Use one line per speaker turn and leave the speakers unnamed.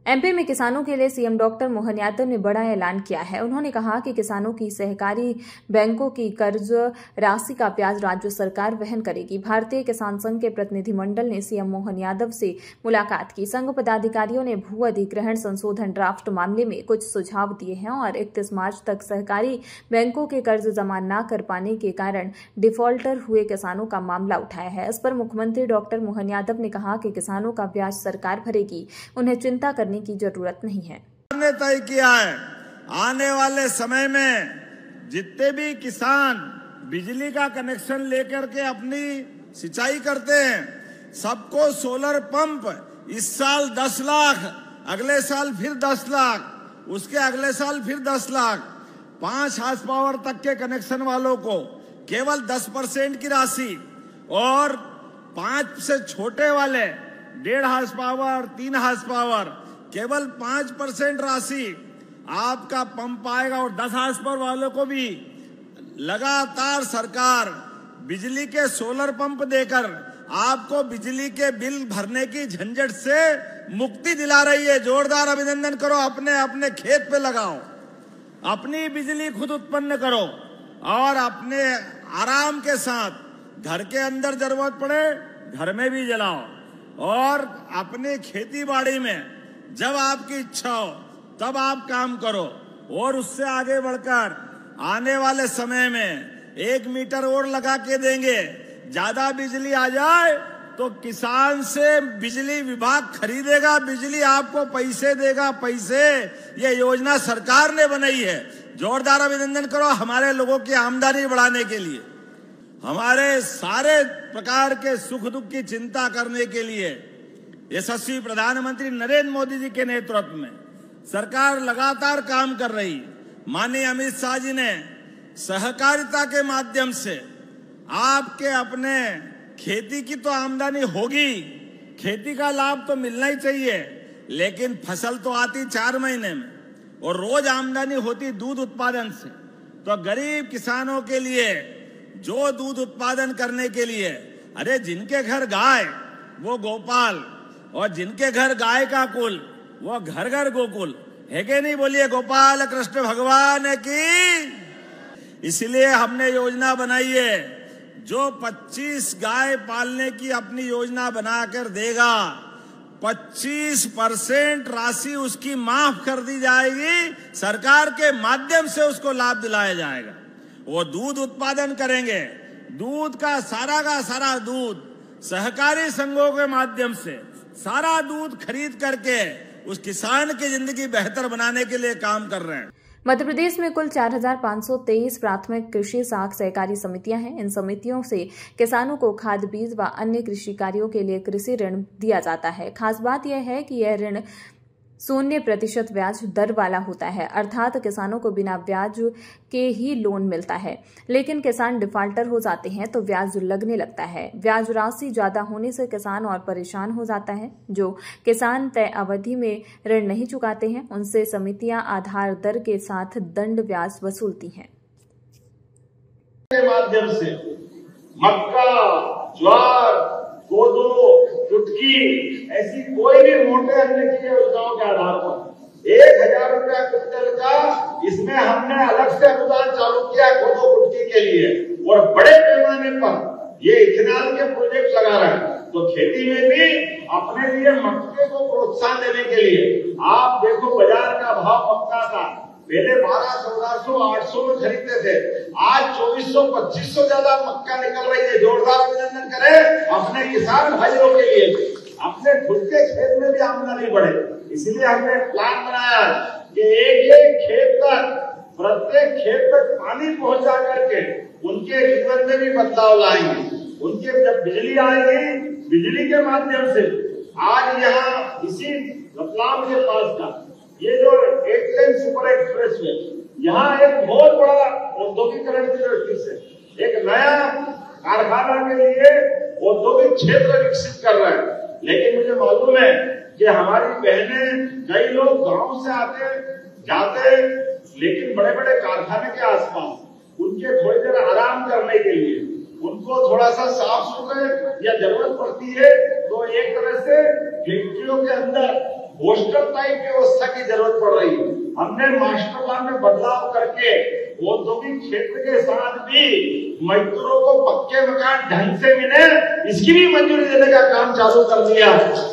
MP में किसानों के लिए सीएम डॉक्टर मोहन यादव ने बड़ा ऐलान किया है। उन्होंने कहा कि किसानों की सहकारी बैंकों की कर्ज राशि का ब्याज राज्य सरकार वहन करेगी। भारतीय किसान संघ के प्रतिनिधिमंडल ने सीएम मोहन यादव से मुलाकात की। संघ पदाधिकारियों ने भू अधिग्रहण संशोधन ड्राफ्ट मामले में कुछ सुझाव दिए हैं और 31 मार्च तक सहकारी बैंकों के कर्ज जमा न कर पाने के कारण डिफॉल्टर हुए किसानों का मामला उठाया है। इस पर मुख्यमंत्री डॉक्टर मोहन यादव ने कहा कि किसानों का ब्याज सरकार भरेगी, उन्हें चिंता करने की जरूरत नहीं है।
ने तय किया है आने वाले समय में जितने भी किसान बिजली का कनेक्शन लेकर के अपनी सिंचाई करते हैं, सबको सोलर पंप इस साल 10 लाख, अगले साल फिर 10 लाख, उसके अगले साल फिर 10 लाख, 5 हार्स पावर तक के कनेक्शन वालों को केवल 10% की राशि और 5 से छोटे वाले 1.5 हार्स पावर, 3 हार्स पावर केवल 5% राशि आपका पंप आएगा। और 10 हार्स पावर वालों को भी लगातार सरकार बिजली के सोलर पंप देकर आपको बिजली के बिल भरने की झंझट से मुक्ति दिला रही है। जोरदार अभिनंदन करो। अपने अपने खेत पे लगाओ, अपनी बिजली खुद उत्पन्न करो और अपने आराम के साथ घर के अंदर जरूरत पड़े घर में भी जलाओ और अपने खेती बाड़ी में जब आपकी इच्छा हो तब आप काम करो। और उससे आगे बढ़कर आने वाले समय में 1 मीटर और लगा के देंगे। ज्यादा बिजली आ जाए तो किसान से बिजली विभाग खरीदेगा, बिजली आपको पैसे देगा, पैसे। ये योजना सरकार ने बनाई है। जोरदार अभिनंदन करो हमारे लोगों की आमदनी बढ़ाने के लिए, हमारे सारे प्रकार के सुख दुख की चिंता करने के लिए यशस्वी प्रधानमंत्री नरेंद्र मोदी जी के नेतृत्व में सरकार लगातार काम कर रही है। माननीय अमित शाह जी ने सहकारिता के माध्यम से आपके अपने खेती की तो आमदनी होगी, खेती का लाभ तो मिलना ही चाहिए, लेकिन फसल तो आती 4 महीने में और रोज आमदनी होती दूध उत्पादन से। तो गरीब किसानों के लिए जो दूध उत्पादन करने के लिए, अरे जिनके घर गाय वो गोपाल और जिनके घर गाय का कुल वो घर घर गोकुल है कि नहीं? बोलिए गोपाल कृष्ण भगवान की। इसलिए हमने योजना बनाई है, जो 25 गाय पालने की अपनी योजना बनाकर देगा 25% राशि उसकी माफ कर दी जाएगी। सरकार के माध्यम से उसको लाभ दिलाया जाएगा। वो दूध उत्पादन करेंगे, दूध का सारा दूध सहकारी संघों के माध्यम से सारा दूध खरीद करके उस किसान की जिंदगी बेहतर बनाने के लिए काम कर रहे हैं।
मध्य प्रदेश में कुल 4,523 प्राथमिक कृषि साख सहकारी समितियां हैं। इन समितियों से किसानों को खाद बीज व अन्य कृषि कार्यों के लिए कृषि ऋण दिया जाता है। खास बात यह है कि यह ऋण 0% ब्याज दर वाला होता है, अर्थात किसानों को बिना ब्याज के ही लोन मिलता है। लेकिन किसान डिफॉल्टर हो जाते हैं तो ब्याज लगने लगता है। ब्याज राशि ज्यादा होने से किसान और परेशान हो जाता है। जो किसान तय अवधि में ऋण नहीं चुकाते हैं उनसे समितियां आधार दर के साथ दंड ब्याज वसूलती हैं।
के माध्यम से मक्का, ज्वार, कोदो, कुटकी ऐसी कोई भी मोटे अन्न की योजनाओं के आधार पर 1000 रुपया क्विंटल का इसमें हमने अलग से अनुदान चालू किया कोदो कुटकी के लिए। और बड़े पैमाने पर ये इथेनॉल के प्रोजेक्ट लगा रहे हैं। तो खेती में भी अपने लिए मक्के को प्रोत्साहन देने के लिए आप देखो बाजार का भाव मक्का का पहले 1200, 800 में खरीदते थे, आज 2400-2500 ज्यादा मक्का निकल रही है। जोरदार अभिनंदन करें अपने किसान भाइयों के लिए, अपने खुद के खेत में भी आमदनी बढ़े। इसलिए हमने प्लान बनाया कि एक खेत तक, प्रत्येक खेत तक पानी पहुंचा करके उनके जीवन में भी बदलाव लाएंगे। उनके जब बिजली आएगी, बिजली के माध्यम से आज यहाँ इसी रतलाम के पास का ये जो 8 लेन सुपर एक्सप्रेस है, यहाँ एक बहुत बड़ा औद्योगिकरण की दृष्टि से एक नया कारखाना के लिए औद्योगिक क्षेत्र विकसित कर रहे हैं। लेकिन मुझे मालूम है कि हमारी बहनें, कई लोग गांव से आते जाते, लेकिन बड़े बड़े कारखाने के आसपास उनके थोड़ी देर आराम करने के लिए उनको थोड़ा सा साफ सुथरे या जरूरत पड़ती है तो एक तरह से फैक्ट्रियों के अंदर हॉस्टल टाइप व्यवस्था की जरूरत पड़ रही है। हमने मास्टर प्लान में बदलाव करके औद्योगिक क्षेत्र के साथ भी मजदूरों को पक्के मकान ढंग से मिले, इसकी भी मंजूरी देने का काम चालू कर दिया।